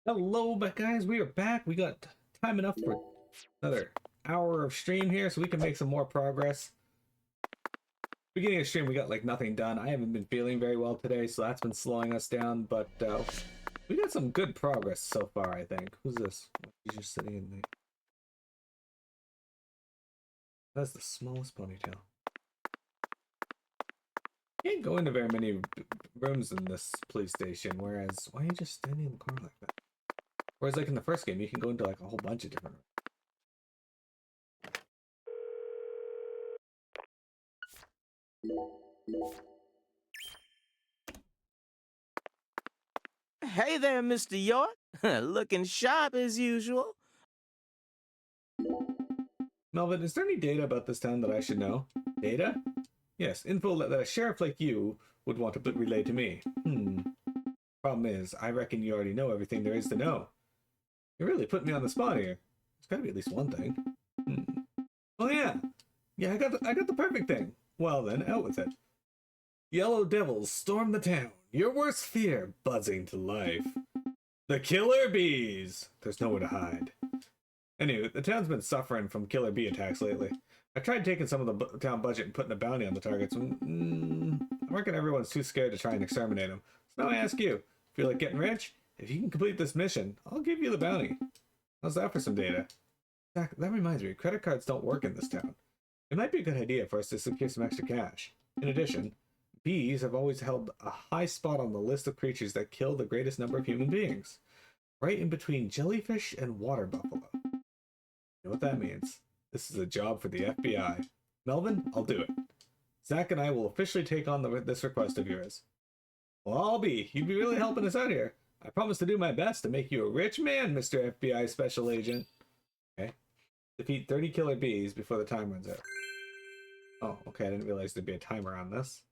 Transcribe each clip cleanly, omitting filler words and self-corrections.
Hello, but guys, we are back. We got time enough for another hour of stream here, so we can make some more progress. Beginning of stream, we got like nothing done. I haven't been feeling very well today, so that's been slowing us down. But we got some good progress so far, I think. Who's this? He's just sitting in the. That's the smallest ponytail. You can't go into very many rooms in this police station. Whereas, why are you just standing in the corner like that? Whereas, like in the first game, you can go into like a whole bunch of different rooms. Hey there, Mr. York. Looking sharp as usual. Melvin, is there any data about this town that I should know? Data? Yes, info that a sheriff like you would want to relay to me. Problem is, I reckon you already know everything there is to know. You really put me on the spot here. There's gotta be at least one thing. Oh yeah! Yeah, I got the perfect thing. Well then, out with it. Yellow devils storm the town. Your worst fear buzzing to life. The killer bees! There's nowhere to hide. Anyway, the town's been suffering from killer bee attacks lately. I tried taking some of the town budget and putting a bounty on the targets. I reckon everyone's too scared to try and exterminate them. So now I ask you, feel like getting rich? If you can complete this mission, I'll give you the bounty. How's that for some data? That reminds me, credit cards don't work in this town. It might be a good idea for us to secure some extra cash. In addition, bees have always held a high spot on the list of creatures that kill the greatest number of human beings. Right in between jellyfish and water buffalo. You know what that means? This is a job for the FBI. Melvin, I'll do it. Zach and I will officially take on this request of yours. Well, I'll be. You'd be really helping us out here. I promise to do my best to make you a rich man, Mr. FBI Special Agent. Okay. Defeat 30 killer bees before the time runs out. Oh, okay. I didn't realize there'd be a timer on this.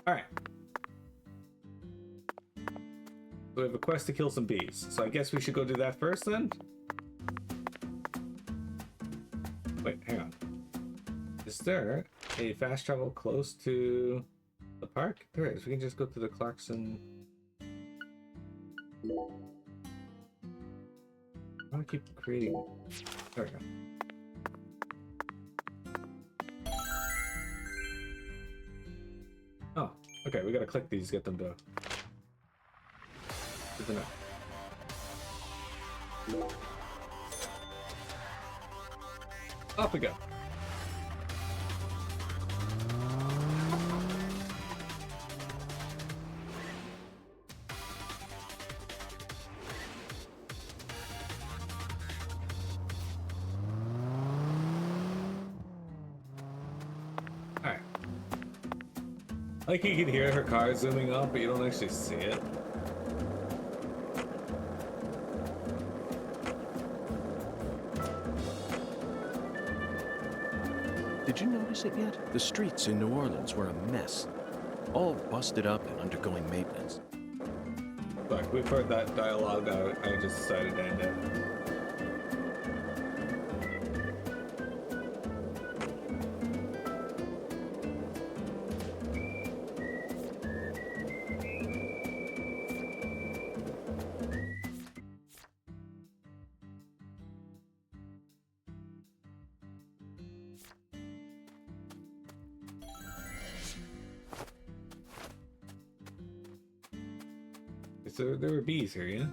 Alright. So we have a quest to kill some bees. So I guess we should go do that first then? Wait, hang on. Is there a fast travel close to the park? There is. We can just go to the Clarkson. I want to keep creating. There we go. Oh, okay. We gotta click these, get them to. Good enough. Off we go. Alright. Like you can hear her car zooming up, but you don't actually see it. Did you notice it yet? The streets in New Orleans were a mess. All busted up and undergoing maintenance. Look, we've heard that dialogue. I just decided to end it. So there were bees here, yeah?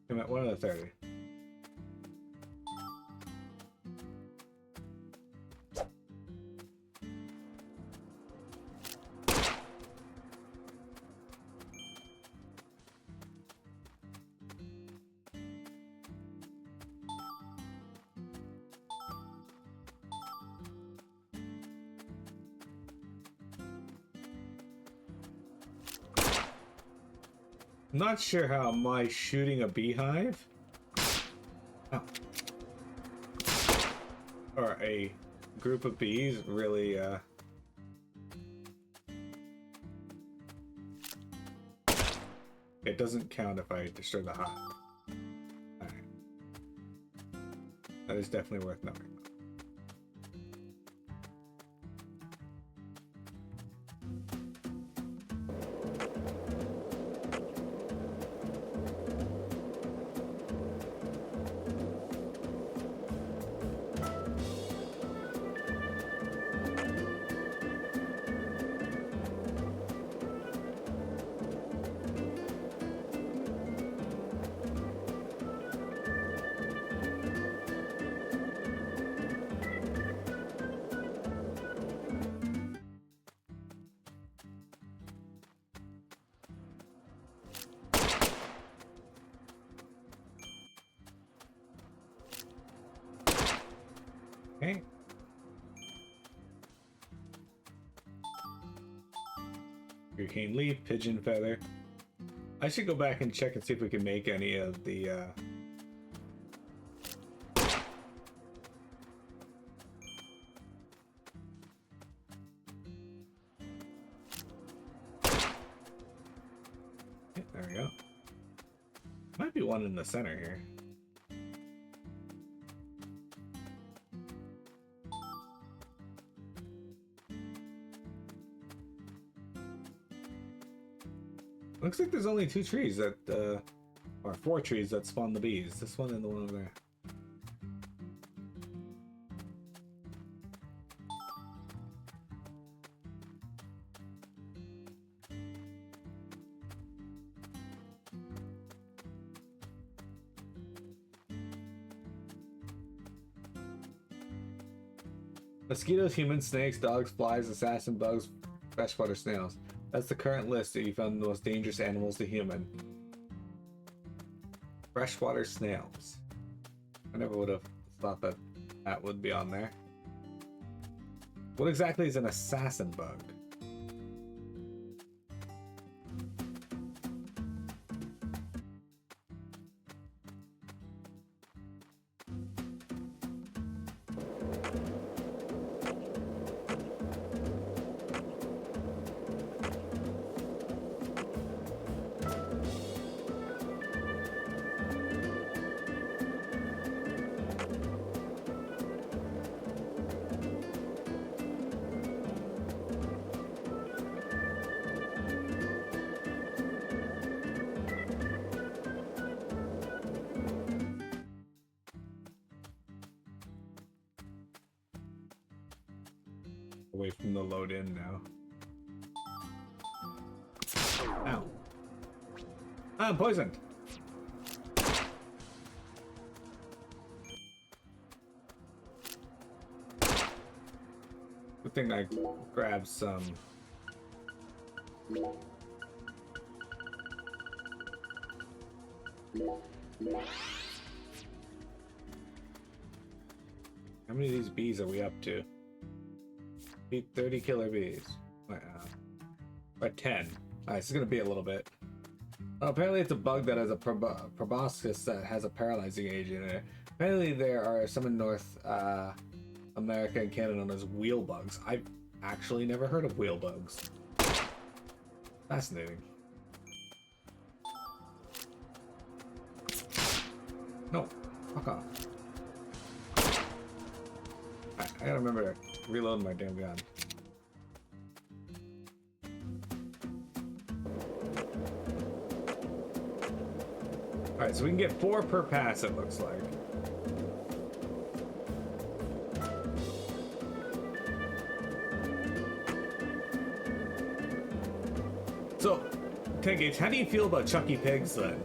I'm at 1 out of 30. Not sure how my shooting a beehive oh, or a group of bees really it doesn't count if I destroy the hive. Alright. That is definitely worth knowing. Okay. Hurricane leaf, pigeon feather. I should go back and check and see if we can make any of the there we go. Might be one in the center here. Looks like there's only 2 trees that, or 4 trees that spawn the bees. This one and the one over there. Mosquitoes, humans, snakes, dogs, flies, assassin bugs, freshwater snails. That's the current list that you found the most dangerous animals to human. Freshwater snails. I never would have thought that that would be on there. What exactly is an assassin bug? Away from the load in now. Ow. I'm poisoned. Good thing I grabbed some. How many of these bees are we up to? Beat 30 killer bees. Or 10. Alright, this is gonna be a little bit. Apparently it's a bug that has a proboscis that has a paralyzing agent in it. Apparently there are some in North America and Canada known as wheel bugs. I've actually never heard of wheel bugs. Fascinating. No, fuck off. Alright, I gotta remember to reload my damn gun. Alright, so we can get 4 per pass, it looks like. So, 10 gauge, how do you feel about Chucky Pigs then?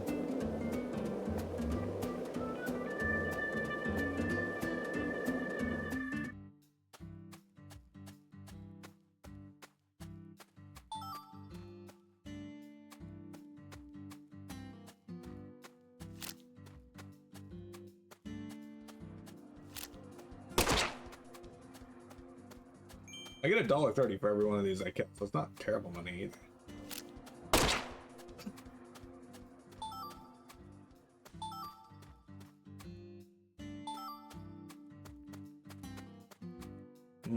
I get $1.30 for every one of these I kill, so it's not terrible money either.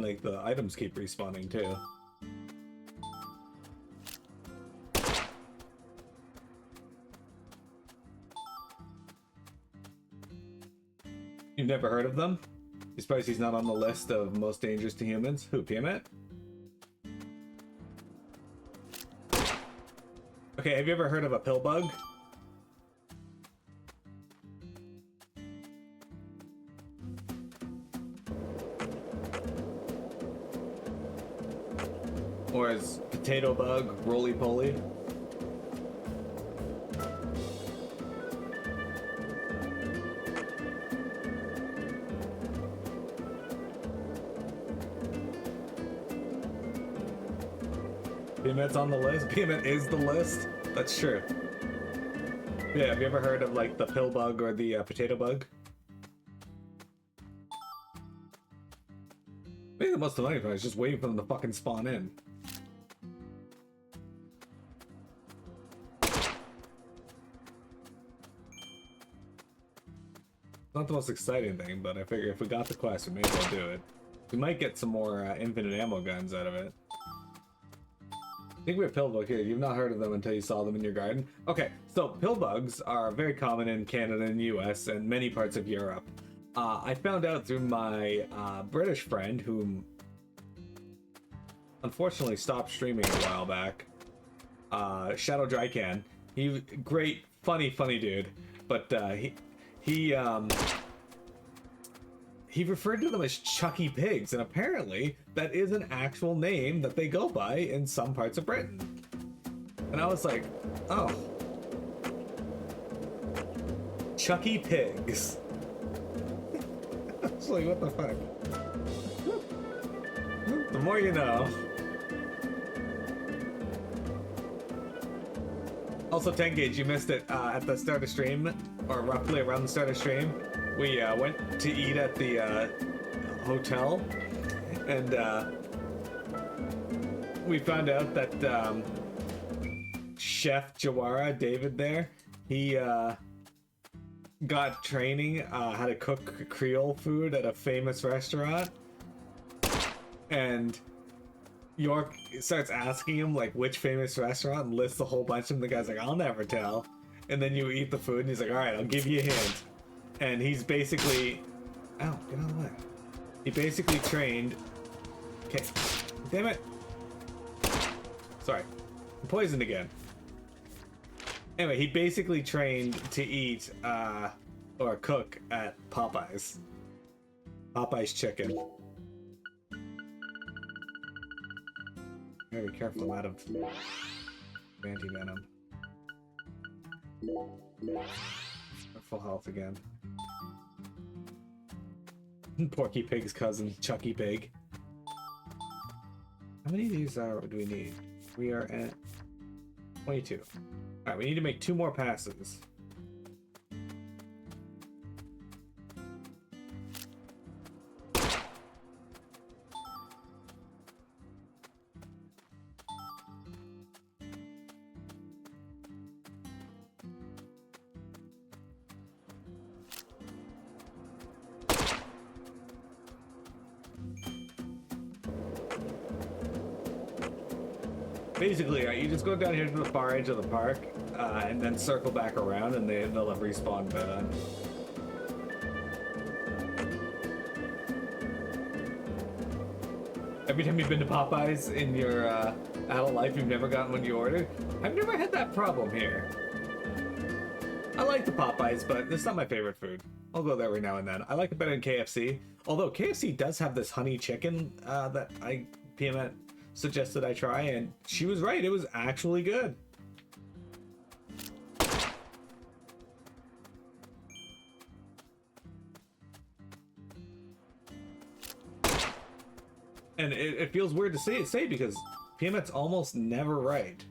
like the items keep respawning too. You've never heard of them? You surprised he's not on the list of most dangerous to humans? Who, Tiamat? Okay, have you ever heard of a pill bug? Or is potato bug, roly-poly? Tiamat's on the list? Tiamat is the list? That's true. Yeah, have you ever heard of like the pill bug or the potato bug? Maybe the most annoying part is just waiting for them to fucking spawn in. Not the most exciting thing, but I figure if we got the quest, we may as well do it. We might get some more infinite ammo guns out of it. I think we have pill bug here. You've not heard of them until you saw them in your garden. Okay, so pill bugs are very common in Canada and US and many parts of Europe. I found out through my British friend, whom unfortunately stopped streaming a while back. Shadow Drycan. He great, funny dude, but he referred to them as Chucky pigs, and apparently that is an actual name that they go by in some parts of Britain. And I was like, oh, Chucky pigs. I was like, what the fuck? The more you know. Also, 10 Gauge, you missed it at the start of stream, or roughly around the start of stream. We went to eat at the hotel, and we found out that Chef Jawara, David there, he got training how to cook Creole food at a famous restaurant, and York starts asking him like which famous restaurant and lists a whole bunch of them. The guy's like, I'll never tell. And then you eat the food and he's like, all right, I'll give you a hint. And he's basically, ow, get out of the way. He basically trained, okay, damn it. Sorry, I'm poisoned again. Anyway, he basically trained to eat or cook at Popeyes. Popeyes chicken. Very careful, I'm out of anti-venom. Full health again. Porky Pig's cousin, Chucky Pig. How many of these do we need? We are at 22. Alright, we need to make 2 more passes. Basically, right, you just go down here to the far edge of the park, and then circle back around, and they'll have respawned by then. Every time you've been to Popeyes in your adult life, you've never gotten what you ordered? I've never had that problem here. I like the Popeyes, but it's not my favorite food. I'll go there every now and then. I like it better than KFC. Although KFC does have this honey chicken that Tiamat suggested I try, and she was right. It was actually good. And it feels weird to say because Tiamat's almost never right.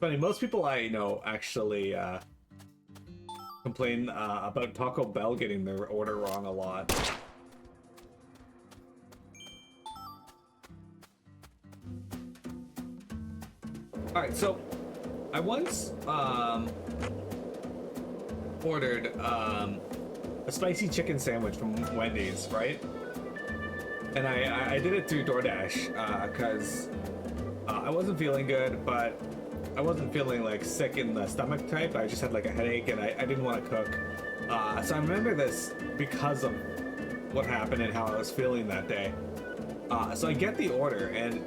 Funny, most people I know actually complain about Taco Bell getting their order wrong a lot. Alright, so I once ordered a spicy chicken sandwich from Wendy's, right? And I did it through DoorDash because I wasn't feeling good, but I wasn't feeling like sick in the stomach type. I just had like a headache and I didn't want to cook. So I remember this because of what happened and how I was feeling that day. So I get the order, and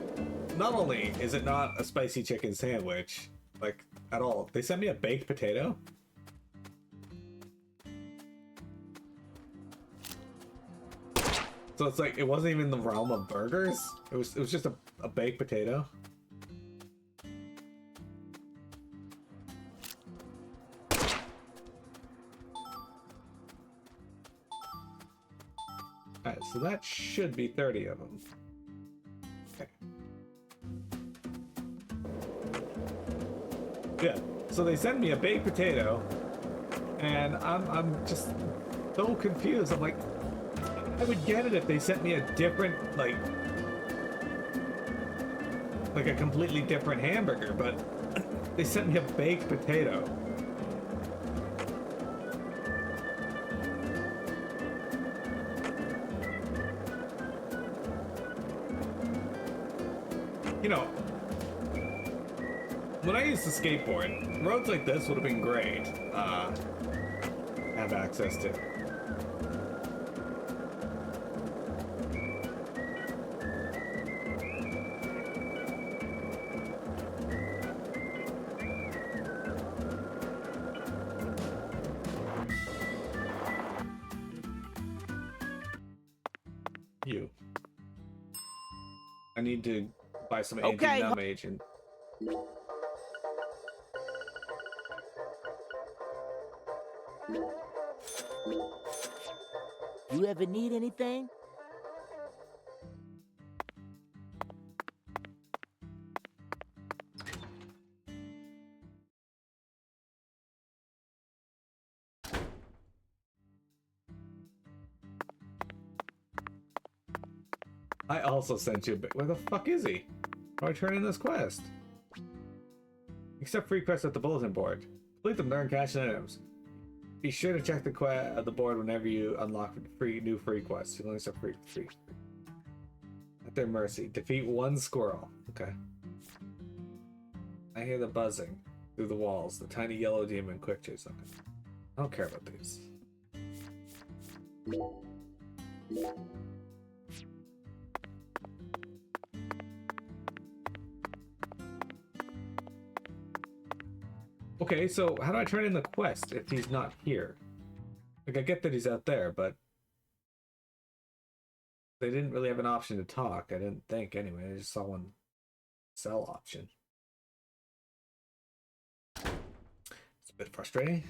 not only is it not a spicy chicken sandwich, like at all, they sent me a baked potato. So it's like it wasn't even the realm of burgers. It was just a baked potato. Alright, so that should be 30 of them. Okay. Yeah, so they sent me a baked potato, and I'm just so confused. I'm like, I would get it if they sent me a different, like a completely different hamburger, but they sent me a baked potato. You know, when I used to skateboard, roads like this would have been great to have access to. You. I need to buy some anti-numb agent. You ever need anything? I also sent you a bit. Where the fuck is he? How do I turn in this quest? Accept free quests at the bulletin board. Complete them to earn cash and items. Be sure to check the board whenever you unlock new free quests. You only accept free. At their mercy. Defeat one squirrel. Okay. I hear the buzzing through the walls. The tiny yellow demon quick chase. Okay. I don't care about these. Okay, so how do I turn in the quest if he's not here? Like, I get that he's out there, but they didn't really have an option to talk. I didn't think, anyway. I just saw one sell option. It's a bit frustrating.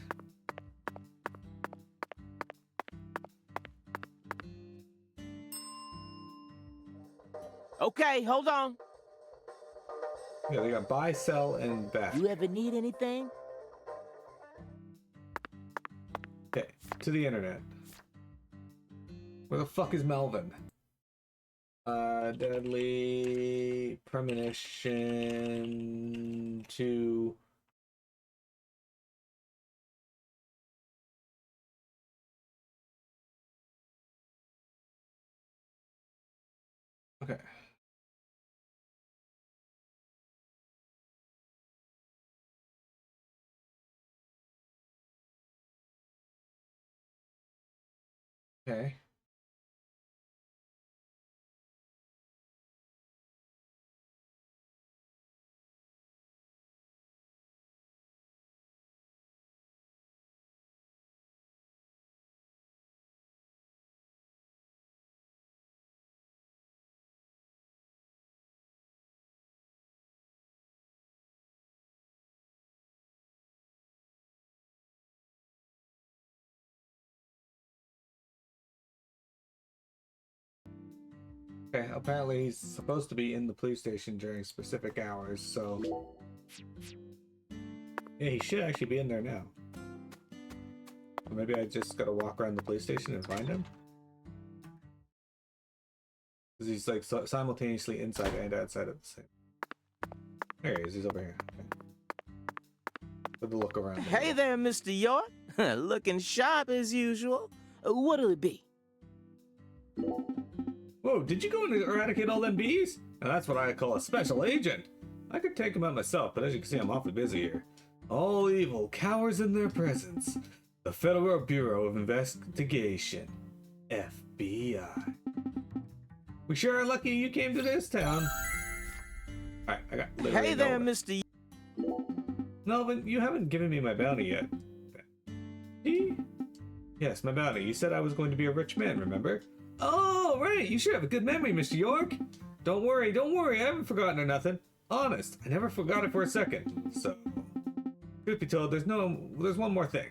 Okay, hold on. Yeah, they got buy, sell, and back. You ever need anything? Okay, to the internet. Where the fuck is Melvin? Deadly Premonition to... Okay. Okay. Okay, apparently he's supposed to be in the police station during specific hours, so... Yeah, he should actually be in there now. Or maybe I just gotta walk around the police station and find him? Because he's like simultaneously inside and outside of the same. There he is, he's over here. Okay. with a look around. Hey there, Mr. York. Looking sharp as usual. What'll it be? Whoa, did you go and eradicate all them bees? Now that's what I call a special agent. I could take them out myself, but as you can see, I'm awfully busy here. All evil cowers in their presence. The Federal Bureau of Investigation. FBI. We sure are lucky you came to this town. Alright, I got literally Hey there, nowhere. Mr. Melvin, you haven't given me my bounty yet. Yes, my bounty. You said I was going to be a rich man, remember? Oh, right. You sure have a good memory, Mr. York. Don't worry. I haven't forgotten or nothing. Honest, I never forgot it for a second. So, truth be told, there's one more thing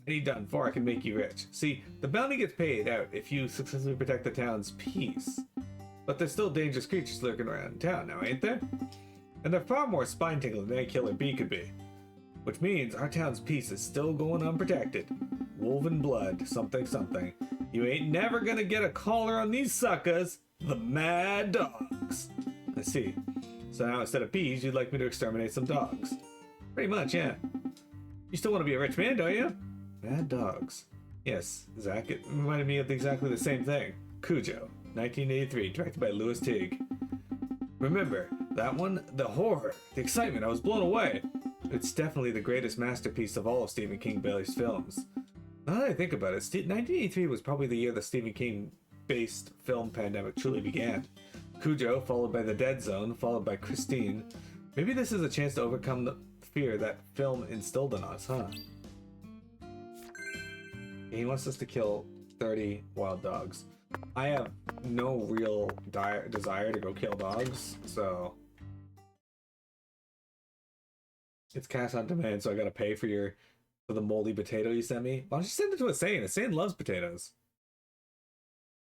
I need done before I can make you rich. See, the bounty gets paid out if you successfully protect the town's peace. But there's still dangerous creatures lurking around town now, ain't there? And they're far more spine-tingling than any killer bee could be. Which means our town's peace is still going unprotected. Woven blood, something, something. You ain't never gonna get a collar on these suckers, the mad dogs. I see. So now instead of bees, you'd like me to exterminate some dogs. Pretty much, yeah. You still want to be a rich man, don't you? Mad dogs. Yes, Zach, it reminded me of exactly the same thing. Cujo, 1983, directed by Louis Teague. Remember, that one? The horror, the excitement, I was blown away. It's definitely the greatest masterpiece of all of Stephen King-based films. Now that I think about it, 1983 was probably the year the Stephen King-based film pandemic truly began. Cujo, followed by The Dead Zone, followed by Christine. Maybe this is a chance to overcome the fear that film instilled in us, huh? He wants us to kill 30 wild dogs. I have no real desire to go kill dogs, so... It's cash on demand, so I gotta pay for the moldy potato you sent me. Why don't you send it to Asane? Asane loves potatoes.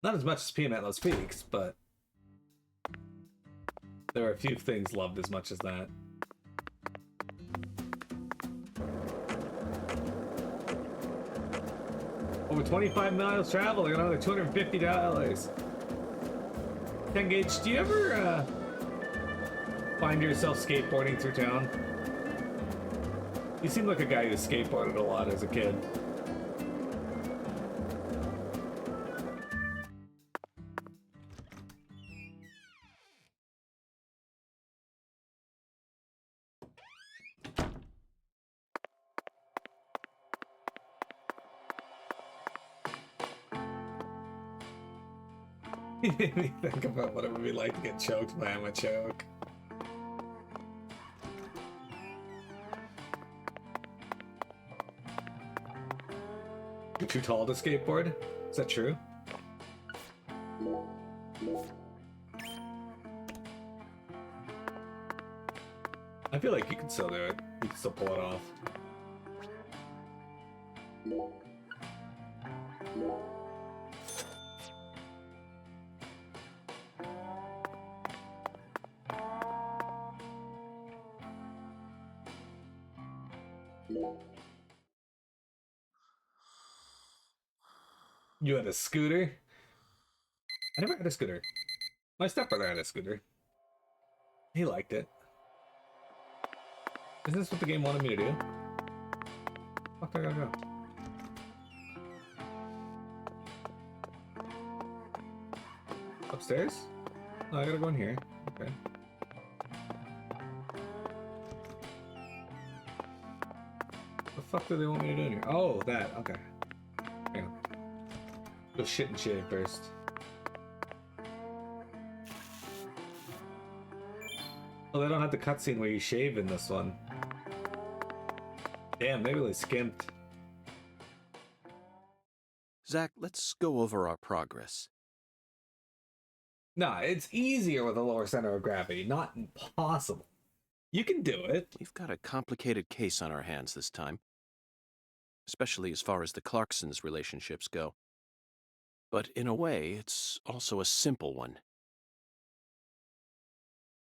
Not as much as Peanut loves peaks, but there are a few things loved as much as that. Over 25 miles traveled, I got another $250. 10 Gauge, do you ever find yourself skateboarding through town? You seem like a guy who skateboarded a lot as a kid. You made me think about what it would be like to get choked by a choke. You're too tall to skateboard? Is that true? I feel like you can still do it. You can still pull it off. You had a scooter? I never had a scooter. My stepbrother had a scooter. He liked it. Is this what the game wanted me to do? Fuck, I gotta go. Upstairs? No, I gotta go in here. Okay. What the fuck do they want me to do in here? Oh, that. Okay. Hang on. Go shit and shave first. Oh, they don't have the cutscene where you shave in this one. Damn, they really skimped. Zach, let's go over our progress. Nah, it's easier with a lower center of gravity, not impossible. You can do it. We've got a complicated case on our hands this time, especially as far as the Clarksons' relationships go. But in a way, it's also a simple one.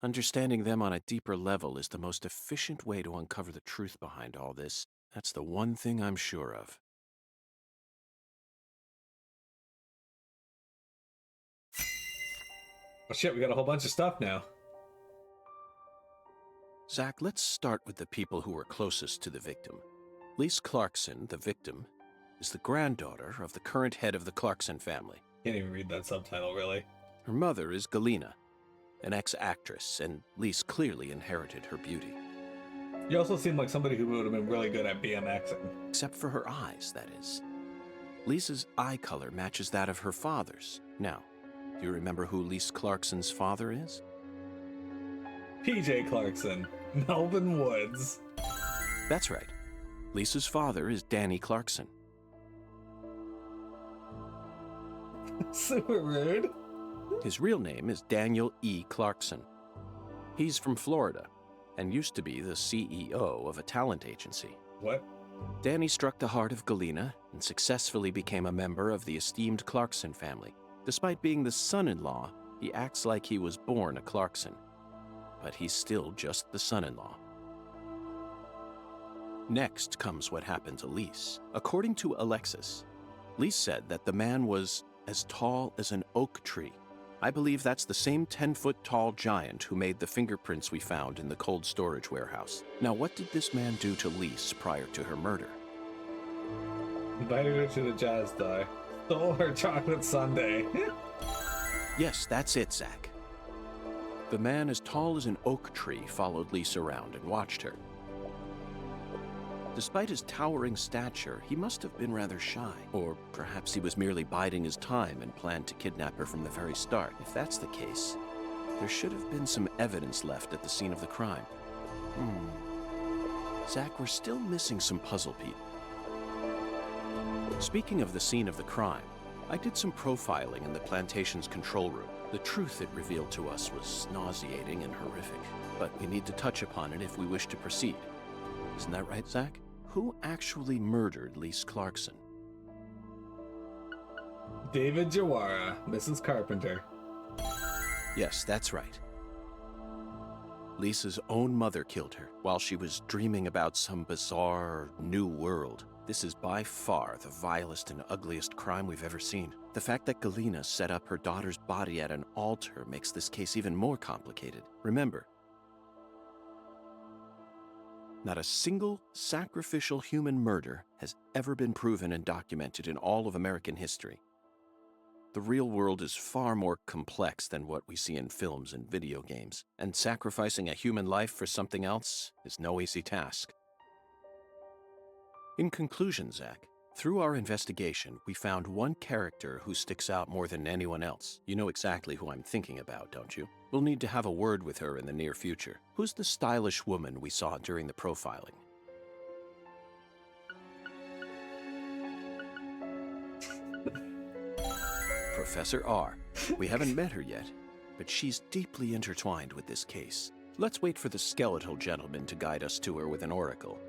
Understanding them on a deeper level is the most efficient way to uncover the truth behind all this. That's the one thing I'm sure of. Oh shit, we got a whole bunch of stuff now. Zach, let's start with the people who were closest to the victim. Lise Clarkson, the victim, is the granddaughter of the current head of the Clarkson family. Can't even read that subtitle, really. Her mother is Galena, an ex-actress, and Lise clearly inherited her beauty. You also seem like somebody who would have been really good at BMXing. Except for her eyes, that is. Lisa's eye color matches that of her father's. Now, do you remember who Lise Clarkson's father is? PJ Clarkson, Melvin Woods. That's right. Lisa's father is Danny Clarkson. Super rude. His real name is Daniel E. Clarkson. He's from Florida and used to be the CEO of a talent agency. What? Danny struck the heart of Galena and successfully became a member of the esteemed Clarkson family. Despite being the son-in-law, he acts like he was born a Clarkson. But he's still just the son-in-law. Next comes what happened to Lise. According to Alexis, Lise said that the man was as tall as an oak tree. I believe that's the same 10-foot tall giant who made the fingerprints we found in the cold storage warehouse. Now, what did this man do to Lise prior to her murder? Invited her to the jazz die. Stole her chocolate sundae. Yes, that's it, Zach. The man as tall as an oak tree followed Lise around and watched her. Despite his towering stature, he must have been rather shy. Or perhaps he was merely biding his time and planned to kidnap her from the very start. If that's the case, there should have been some evidence left at the scene of the crime. Zach, we're still missing some puzzle pieces. Speaking of the scene of the crime, I did some profiling in the plantation's control room. The truth it revealed to us was nauseating and horrific, but we need to touch upon it if we wish to proceed. Isn't that right, Zach? Who actually murdered Lise Clarkson? David Jawara, Mrs. Carpenter. Yes, that's right. Lisa's own mother killed her while she was dreaming about some bizarre new world. This is by far the vilest and ugliest crime we've ever seen. The fact that Galena set up her daughter's body at an altar makes this case even more complicated. Remember, not a single sacrificial human murder has ever been proven and documented in all of American history. The real world is far more complex than what we see in films and video games, and sacrificing a human life for something else is no easy task. In conclusion, Zach, through our investigation, we found one character who sticks out more than anyone else. You know exactly who I'm thinking about, don't you? We'll need to have a word with her in the near future. Who's the stylish woman we saw during the profiling? Professor R. We haven't met her yet, but she's deeply intertwined with this case. Let's wait for the skeletal gentleman to guide us to her with an oracle.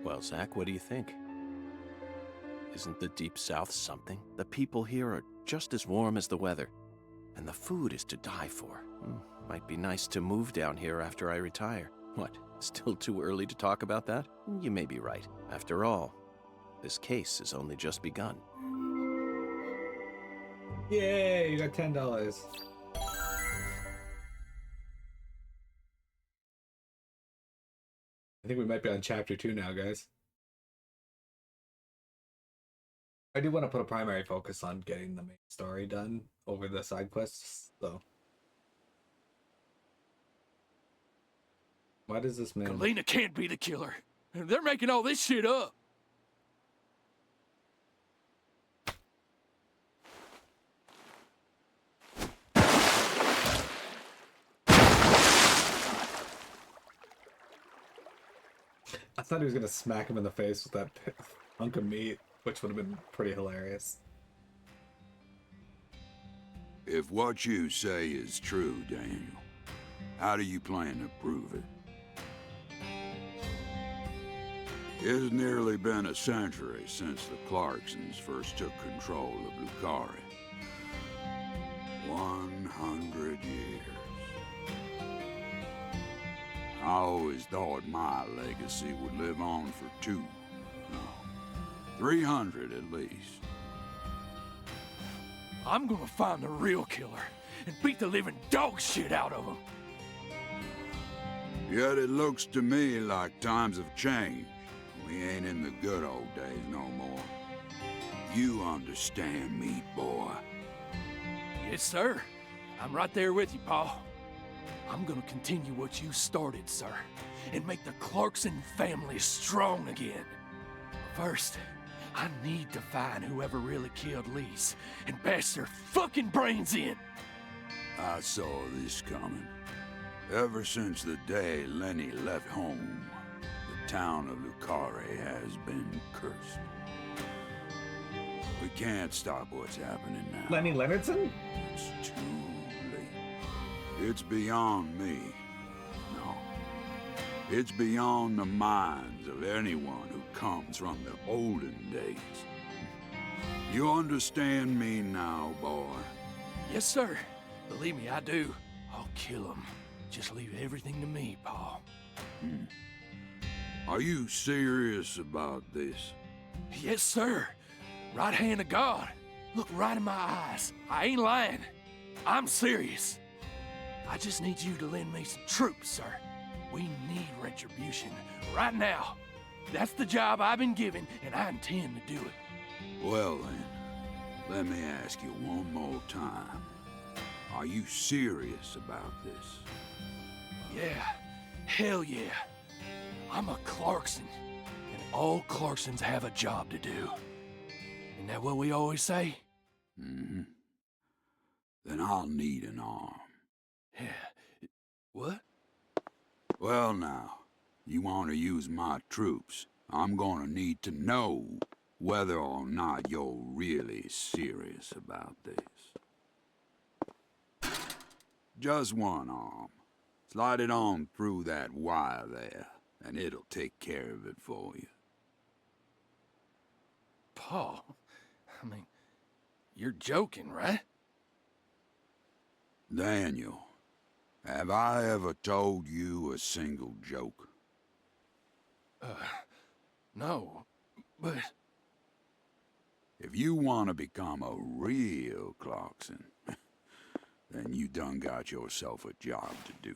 Well, Zach, what do you think? Isn't the Deep South something? The people here are just as warm as the weather, and the food is to die for. Might be nice to move down here after I retire. What, still too early to talk about that? You may be right. After all, this case has only just begun. Yay, you got $10. I think we might be on chapter 2 now, guys. I do want to put a primary focus on getting the main story done over the side quests, so. Why does this man... Galena can't be the killer. They're making all this shit up. I thought he was going to smack him in the face with that hunk of meat, which would have been pretty hilarious. If what you say is true, Daniel, how do you plan to prove it? It's nearly been a century since the Clarksons first took control of Lucari. 100 years. I always thought my legacy would live on for 300 at least. I'm gonna find the real killer and beat the living dog shit out of him. Yet it looks to me like times have changed. We ain't in the good old days no more. You understand me, boy. Yes, sir. I'm right there with you, Pa. I'm gonna continue what you started, sir, and make the Clarkson family strong again. First, I need to find whoever really killed Lise and bash their fucking brains in. I saw this coming. Ever since the day Lenny left home, the town of Lucare has been cursed. We can't stop what's happening now. Lenny Leonardson? It's too late. It's beyond me. No. It's beyond the minds of anyone who comes from the olden days. You understand me now, boy? Yes, sir. Believe me, I do. I'll kill him. Just leave everything to me, Pa. Are you serious about this? Yes, sir. Right hand of God. Look right in my eyes. I ain't lying. I'm serious. I just need you to lend me some troops, sir. We need retribution right now. That's the job I've been given, and I intend to do it. Well then, let me ask you one more time. Are you serious about this? Yeah. Hell yeah. I'm a Clarkson, and all Clarksons have a job to do. Isn't that what we always say? Mm-hmm. Then I'll need an arm. Yeah. What? Well now, you want to use my troops, I'm gonna need to know whether or not you're really serious about this. Just one arm. Slide it on through that wire there, and it'll take care of it for you. Pa, I mean, you're joking, right? Daniel, have I ever told you a single joke? No, but... If you want to become a real Clarkson, then you done got yourself a job to do.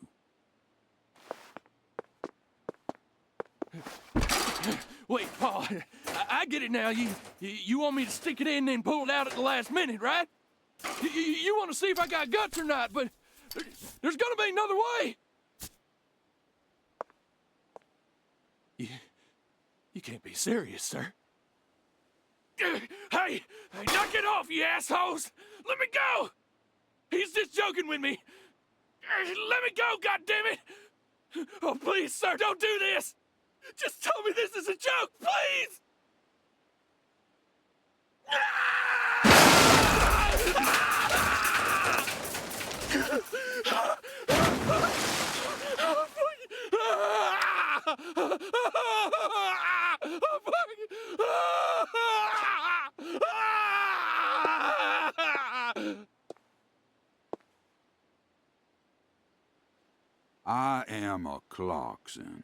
Wait, Pa, I get it now. You want me to stick it in and pull it out at the last minute, right? You want to see if I got guts or not, but there's gonna be another way. You can't be serious, sir. Hey, knock it off, you assholes! Let me go! He's just joking with me. Let me go, goddammit! Oh, please, sir, don't do this! Just tell me this is a joke, please! I am a Clarkson.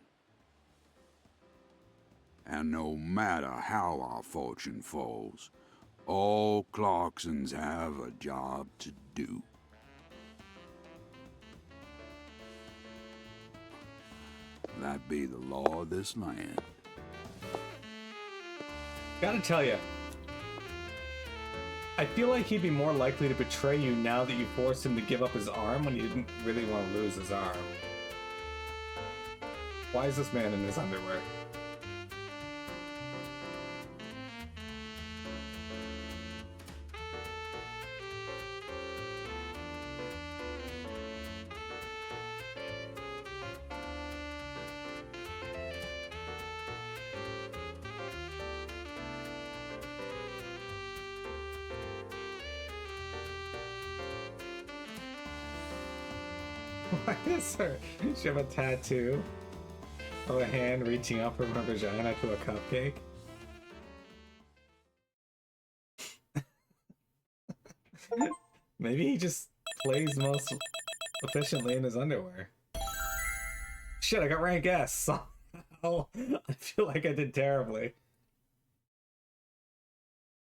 And no matter how our fortune falls, all Clarksons have a job to do. That be the law of this land. Gotta tell you, I feel like he'd be more likely to betray you now that you forced him to give up his arm when he didn't really want to lose his arm. Why is this man in his underwear? Why is her? She have a tattoo of a hand reaching up from her vagina to a cupcake? Maybe he just plays most efficiently in his underwear. Shit, I got rank S. Oh, I feel like I did terribly.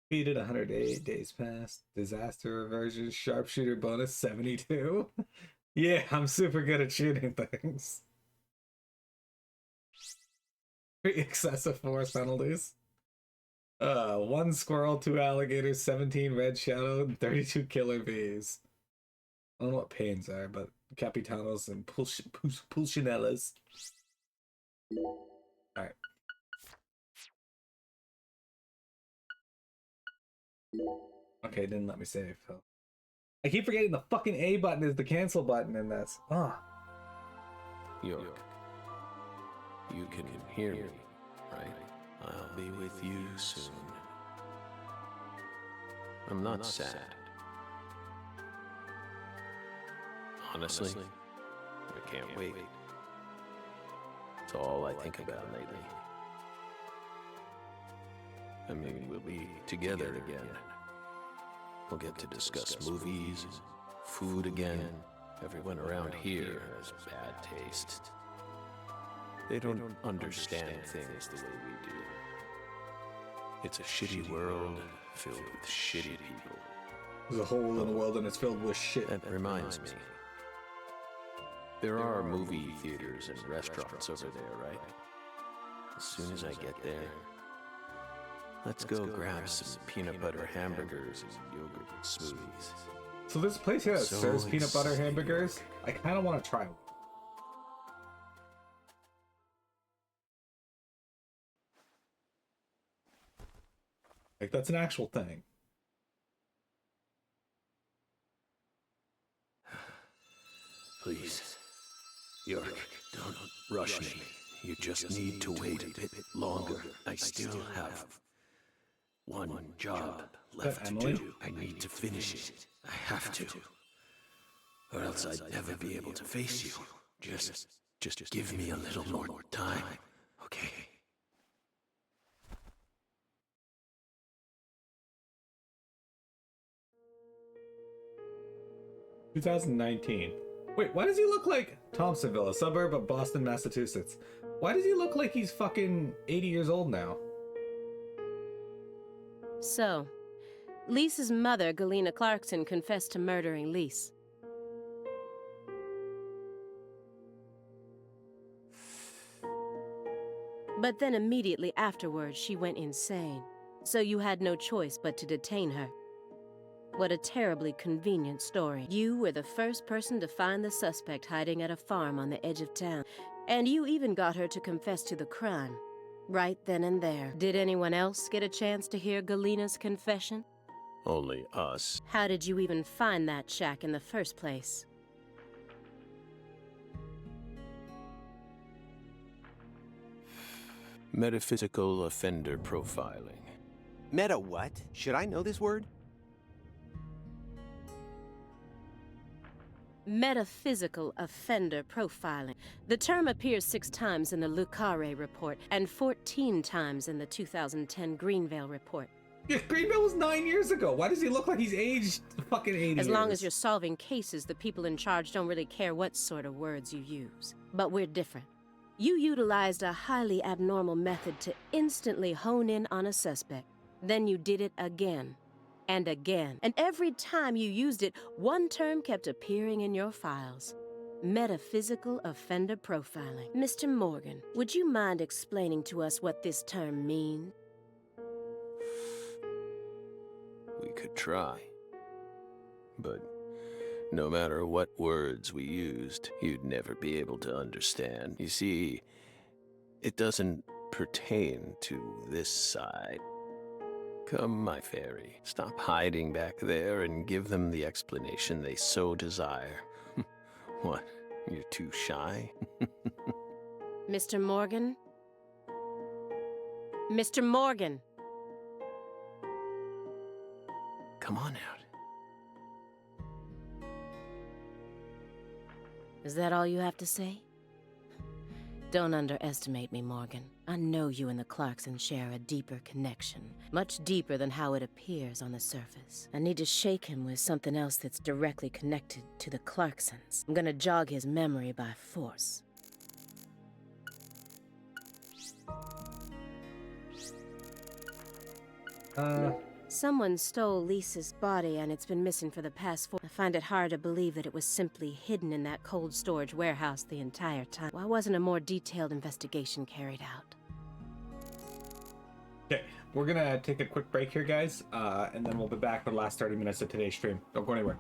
Defeated 108 days past. Disaster reversion. Sharpshooter bonus 72. Yeah, I'm super good at shooting things. Excessive force penalties. 1 squirrel, 2 alligators, 17 red shadow, and 32 killer bees. I don't know what pains are, but capitanos and pulcinellas. Alright. Okay, it didn't let me save. Oh. I keep forgetting the fucking A button is the cancel button in this. Ah. York, you can hear me, right? I'll be with you soon. I'm not sad. Honestly, I can't wait. It's all I think about lately. I mean, we'll be together again. We'll get to discuss movies, food again. Everyone around here has bad taste. They don't understand things the way we do. It's a shitty world filled with shitty people. There's a hole in the world and it's filled with shit. That reminds me. There are movie theaters and restaurants over there, right? As soon as I get there, let's go grab some peanut butter hamburgers and yogurt smoothies. So this place here that So serves peanut butter exciting. hamburgers, I kind of want to try one. Like, that's an actual thing. Please, York, don't rush me. You just need to wait a bit longer. I still have one job left to Emily? do. I need to finish it. I have to. Or else I'd never be able to face you. Just give me a little more time, okay? – 2019. Wait, why does he look like Thompsonville, a suburb of Boston, Massachusetts? Why does he look like he's fucking 80 years old now? So, Lisa's mother, Galena Clarkson, confessed to murdering Lise. But then immediately afterwards, she went insane. So you had no choice but to detain her. What a terribly convenient story. You were the first person to find the suspect hiding at a farm on the edge of town. And you even got her to confess to the crime. Right then and there. Did anyone else get a chance to hear Galena's confession? Only us. How did you even find that shack in the first place? Metaphysical offender profiling. Meta what? Should I know this word? Metaphysical offender profiling. The term appears 6 times in the Lucare report and 14 times in the 2010 Greenvale report. Yeah, Greenville was 9 years ago. Why does he look like he's aged fucking 80 As long years? as you're solving cases, the people in charge don't really care what sort of words you use. But we're different. You utilized a highly abnormal method to instantly hone in on a suspect. Then you did it again. And again. And every time you used it, one term kept appearing in your files. Metaphysical offender profiling. Mr. Morgan, would you mind explaining to us what this term means? We could try. But no matter what words we used, you'd never be able to understand. You see, it doesn't pertain to this side. Come, my fairy, stop hiding back there and give them the explanation they so desire. What, you're too shy? Mr. Morgan? Mr. Morgan! Come on out. Is that all you have to say? Don't underestimate me, Morgan. I know you and the Clarksons share a deeper connection, much deeper than how it appears on the surface. I need to shake him with something else that's directly connected to the Clarksons. I'm gonna jog his memory by force. Someone stole Lisa's body and it's been missing for the past 4. I find it hard to believe that it was simply hidden in that cold storage warehouse the entire time. Why wasn't a more detailed investigation carried out? Okay, we're gonna take a quick break here, guys, and then we'll be back for the last 30 minutes of today's stream. Don't go anywhere.